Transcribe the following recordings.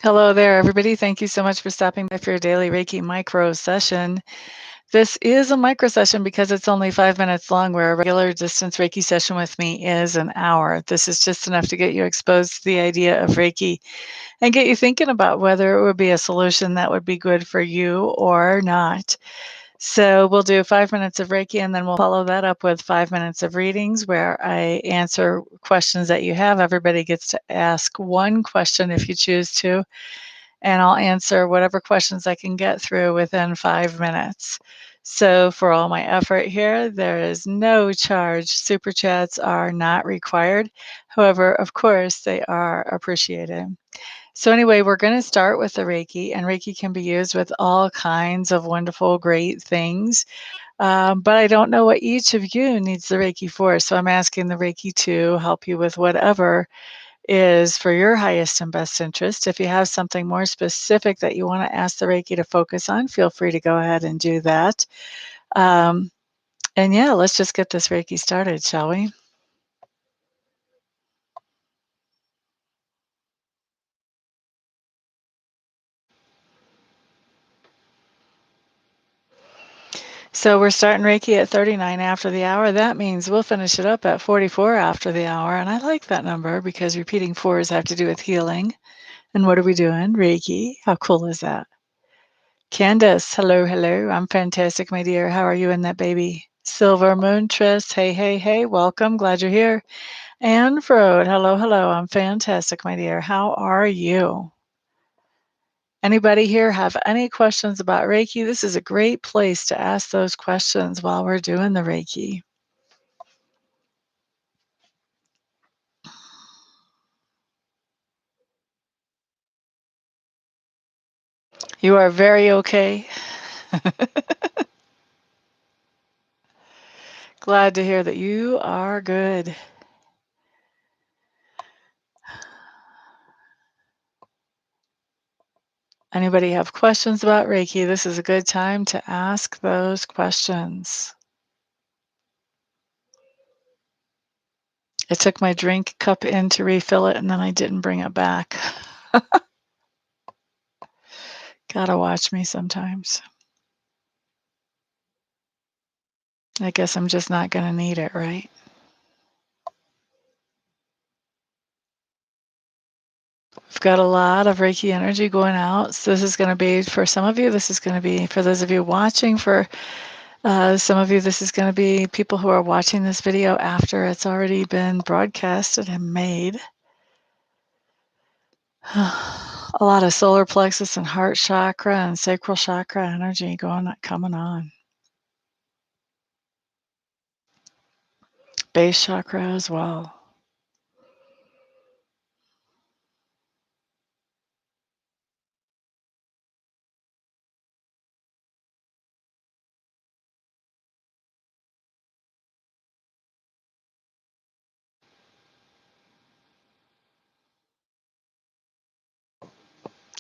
Hello there, everybody. Thank you so much for stopping by for your daily Reiki micro session. This is a micro session because it's only 5 minutes long, where a regular distance Reiki session with me is an hour. This is just enough to get you exposed to the idea of Reiki and get you thinking about whether it would be a solution that would be good for you or not. So we'll do 5 minutes of Reiki, and then we'll follow that up with 5 minutes of readings where I answer questions that you have. Everybody gets to ask one question if you choose to, and I'll answer whatever questions I can get through within 5 minutes. So for all my effort here, there is no charge. Super chats are not required. However, of course, they are appreciated. So anyway, we're going to start with the Reiki, and Reiki can be used with all kinds of wonderful, great things. But I don't know what each of you needs the Reiki for. So I'm asking the Reiki to help you with whatever is for your highest and best interest. If you have something more specific that you want to ask the Reiki to focus on, feel free to go ahead and do that. Um, and yeah, let's just get this Reiki started, shall we? So we're starting Reiki at 39 after the hour. That means we'll finish it up at 44 after the hour. And I like that number because repeating fours have to do with healing. And what are we doing? Reiki. How cool is that? Candace, hello, hello. I'm fantastic, my dear. How are you and that baby? Silver Moon Trist, hey, hey, hey. Welcome. Glad you're here. Anne Frode, hello, hello. I'm fantastic, my dear. How are you? Anybody here have any questions about Reiki? This is a great place to ask those questions while we're doing the Reiki. You are very okay. Glad to hear that you are good. Anybody have questions about Reiki? This is a good time to ask those questions. I took my drink cup in to refill it, and then I didn't bring it back. Gotta watch me sometimes. I guess I'm just not gonna need it, right? We've got a lot of Reiki energy going out. So this is gonna be for some of you. This is gonna be for those of you watching. For some of you, this is gonna be people who are watching this video after it's already been broadcasted and made. A lot of solar plexus and heart chakra and sacral chakra energy coming on. Base chakra as well.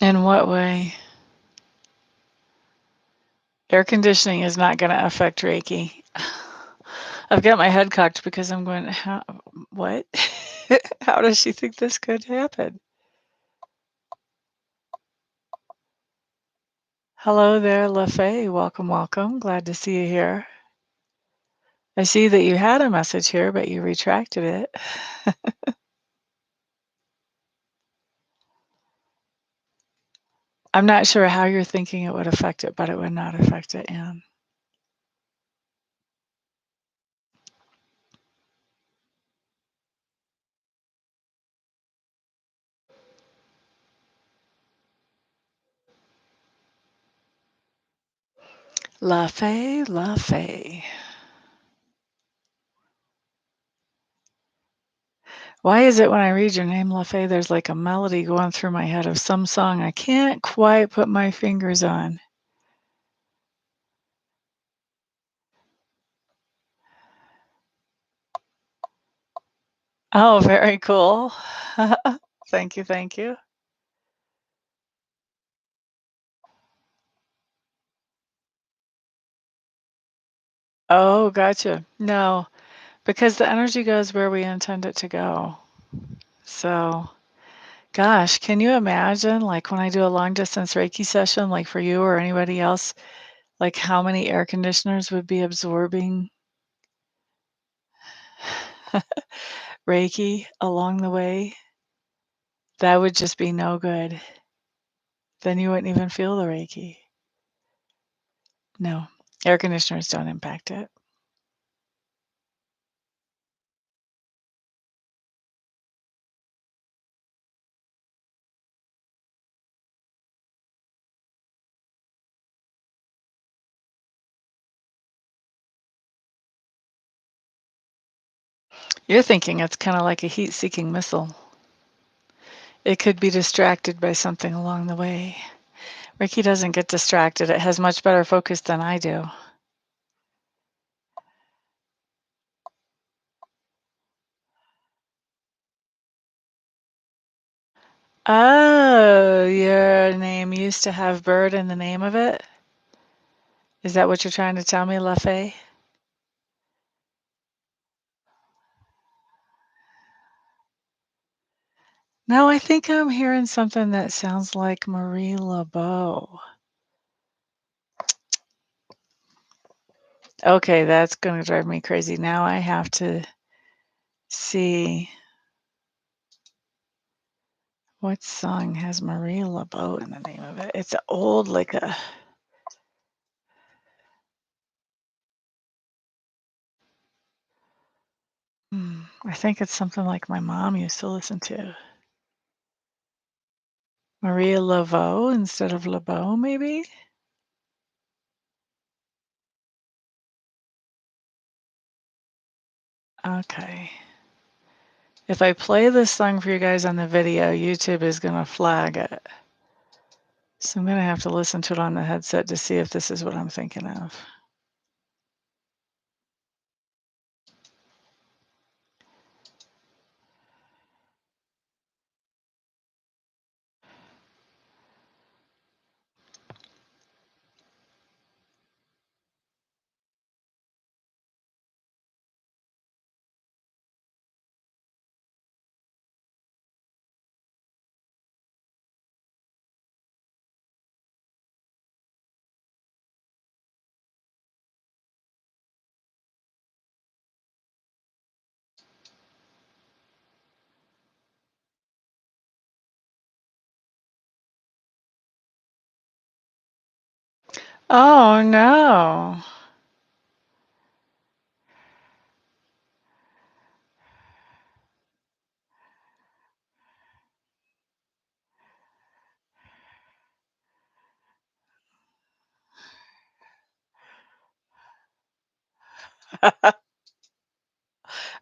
In what way? Air conditioning is not going to affect Reiki. I've got my head cocked because I'm going, what? How does she think this could happen? Hello there, LaFay. Welcome, welcome. Glad to see you here. I see that you had a message here, but you retracted it. I'm not sure how you're thinking it would affect it, but it would not affect it, Anne. LaFay, LaFay. Why is it when I read your name, LaFay, there's like a melody going through my head of some song I can't quite put my fingers on? Oh, very cool. Thank you, thank you. Oh, gotcha. No, because the energy goes where we intend it to go. So Gosh, can you imagine, like, when I do a long distance Reiki session, like for you or anybody else, like how many air conditioners would be absorbing Reiki along the way? That would just be no good. Then you wouldn't even feel the Reiki. No, air conditioners don't impact it. You're thinking it's kind of like a heat seeking missile. It could be distracted by something along the way. Reiki doesn't get distracted. It has much better focus than I do. Oh, your name used to have bird in the name of it? Is that what you're trying to tell me, LaFay? No, I think I'm hearing something that sounds like Marie Laveau. Okay, that's gonna drive me crazy. Now I have to see what song has Marie Laveau in the name of it. It's old, like a I think it's something like my mom used to listen to. Maria Laveau instead of LeBeau, maybe? Okay. If I play this song for you guys on the video, YouTube is gonna flag it. So I'm gonna have to listen to it on the headset to see if this is what I'm thinking of. Oh no.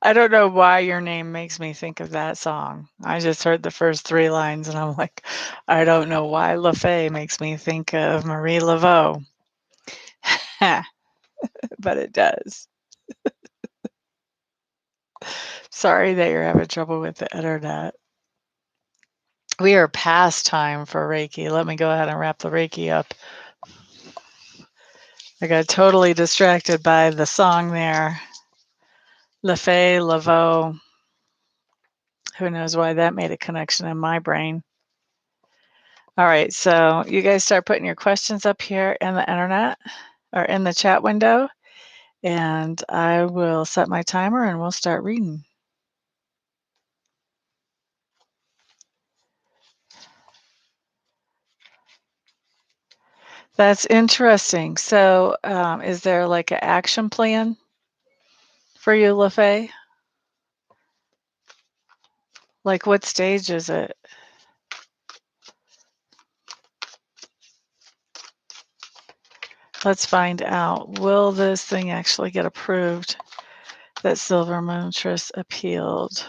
I don't know why your name makes me think of that song. I just heard the first 3 lines and I'm like, I don't know why LaFay makes me think of Marie Laveau. But it does. Sorry that you're having trouble with the internet. We are past time for Reiki. Let me go ahead and wrap the Reiki up. I got totally distracted by the song there. LaFay, Laveau. Who knows why that made a connection in my brain. All right, so you guys start putting your questions up here in the internet or in the chat window, and I will set my timer and we'll start reading. That's interesting. So, is there like an action plan for you, LaFay? Like, what stage is it? Let's find out. Will this thing actually get approved? That Silver Montress appealed.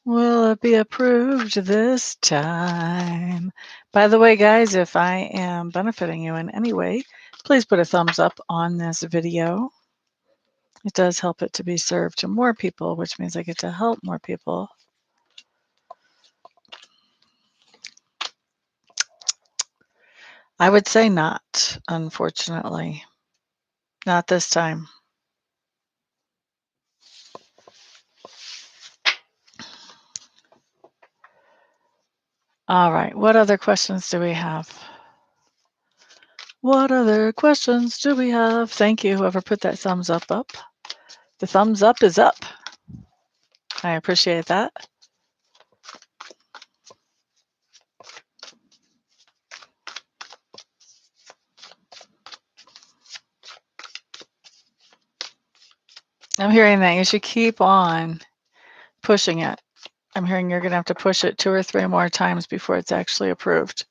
Will it be approved this time? By the way, guys, if I am benefiting you in any way, please put a thumbs up on this video. It does help it to be served to more people, which means I get to help more people. I would say not, unfortunately. Not this time. All right. What other questions do we have? What other questions do we have? Thank you, whoever put that thumbs up. The thumbs up is up. I appreciate that. I'm hearing that you should keep on pushing it. I'm hearing you're going to have to push it 2 or 3 more times before it's actually approved.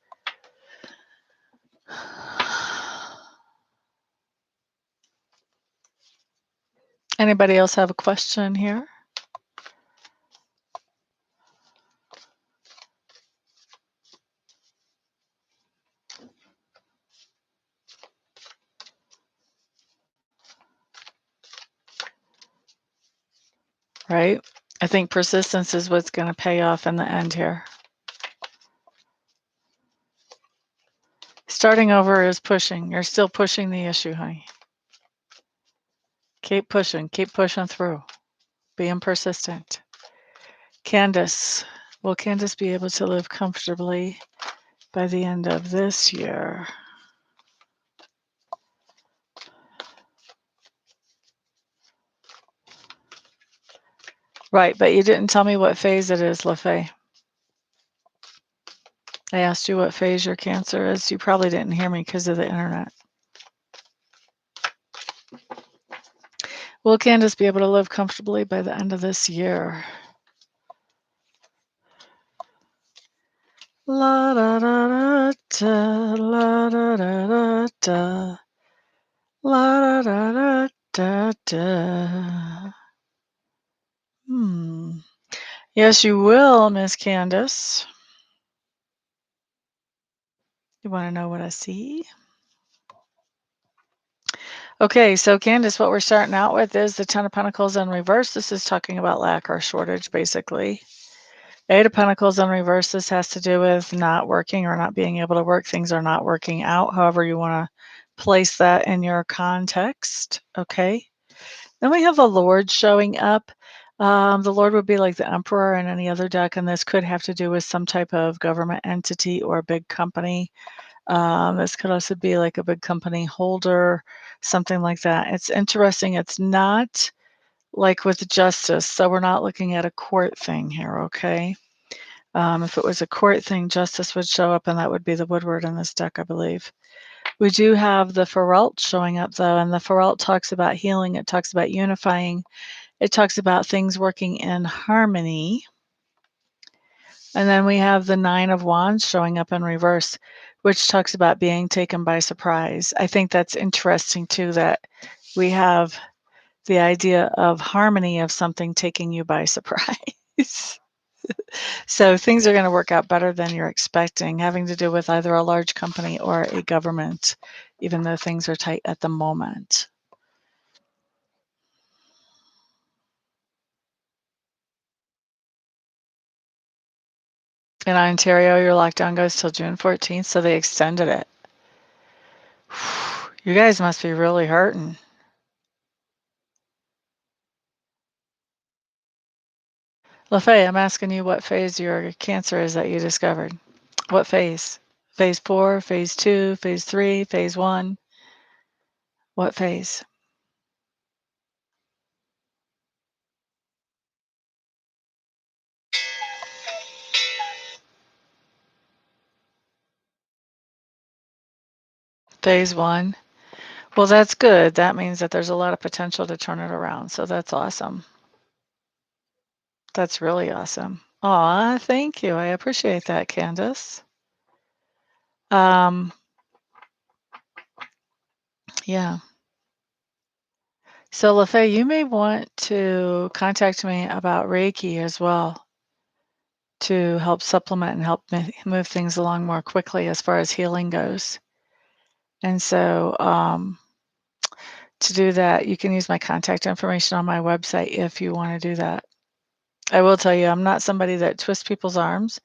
Anybody else have a question here? Right? I think persistence is what's going to pay off in the end here. Starting over is pushing. You're still pushing the issue, honey. Keep pushing through. Being persistent. Candace. Will Candace be able to live comfortably by the end of this year? Right, but you didn't tell me what phase it is, LaFay. I asked you what phase your cancer is. You probably didn't hear me because of the internet. Will Candace be able to live comfortably by the end of this year? La da da da da, la da da da da, la da da da da. Yes, you will, Miss Candace. You want to know what I see? Okay, so Candace, what we're starting out with is the Ten of Pentacles in reverse. This is talking about lack or shortage, basically. Eight of Pentacles in reverse. This has to do with not working or not being able to work. Things are not working out, however you want to place that in your context. Okay. Then we have the Lord showing up. The Lord would be like the Emperor in any other deck, and this could have to do with some type of government entity or a big company. This could also be like a big company holder, something like that. It's interesting. It's not like with justice. So we're not looking at a court thing here, okay? If it was a court thing, justice would show up, and that would be the Woodward in this deck, I believe. We do have the Feralt showing up, though, and the Feralt talks about healing. It talks about unifying. It talks about things working in harmony. And then we have the Nine of Wands showing up in reverse, which talks about being taken by surprise. I think that's interesting, too, that we have the idea of harmony of something taking you by surprise. So things are going to work out better than you're expecting, having to do with either a large company or a government, even though things are tight at the moment. In Ontario, your lockdown goes till June 14th, so they extended it. You guys must be really hurting. LaFay, I'm asking you what phase your cancer is that you discovered. What phase? Phase 4, phase 2, phase 3, phase 1? What phase? Phase 1. Well, that's good. That means that there's a lot of potential to turn it around. So that's awesome. That's really awesome. Aw, thank you. I appreciate that, Candace. Yeah. So, LaFay, you may want to contact me about Reiki as well to help supplement and help move things along more quickly as far as healing goes. And so, to do that, you can use my contact information on my website if you want to do that. I will tell you, I'm not somebody that twists people's arms,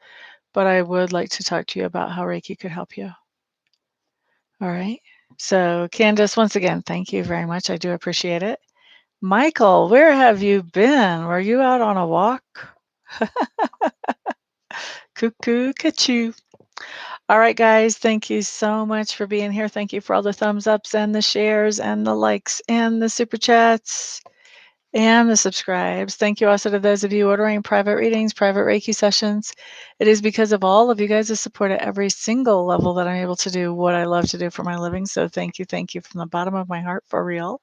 but I would like to talk to you about how Reiki could help you. All right. So, Candace, once again, thank you very much. I do appreciate it. Michael, where have you been? Were you out on a walk? Cuckoo, cuckoo. All right, guys, thank you so much for being here. Thank you for all the thumbs ups and the shares and the likes and the super chats and the subscribes. Thank you also to those of you ordering private readings, private Reiki sessions. It is because of all of you guys' support at every single level that I'm able to do what I love to do for my living. So thank you from the bottom of my heart, for real.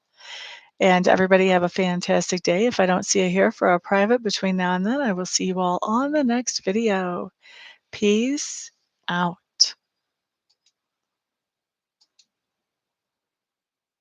And everybody have a fantastic day. If I don't see you here for a private between now and then, I will see you all on the next video. Peace out.